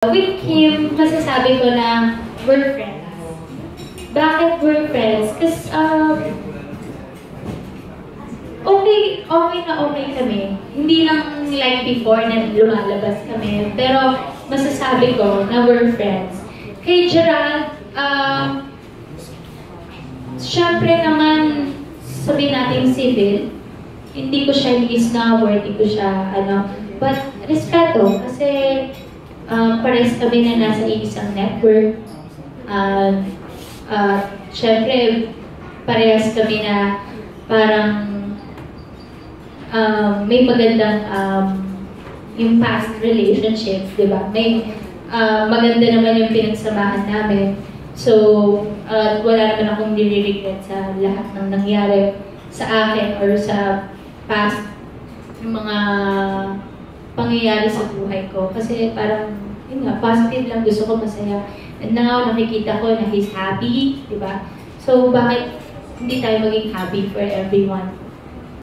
With Kim, masasabi ko na we're friends. Bakit we're friends? Kasi okay na okay kami. Hindi lang like before na lumalabas kami. Pero masasabi ko na we're friends. Kay Gerald, syempre naman sabihin natin civil, hindi ko siya i-snub, hindi ko siya but respeto kasi pares kami na nasa isang network. Syempre, parehas kami na parang may magandang yung past relationships, di ba? May maganda naman yung pinagsamahan namin. So, wala naman akong nire-regret sa lahat ng nangyari sa akin or sa past yung mga pangyayari sa buhay ko. Kasi parang, yun nga, positive lang, gusto ko masaya. And now, nakikita ko na he's happy, di ba? So, bakit hindi tayo maging happy for everyone?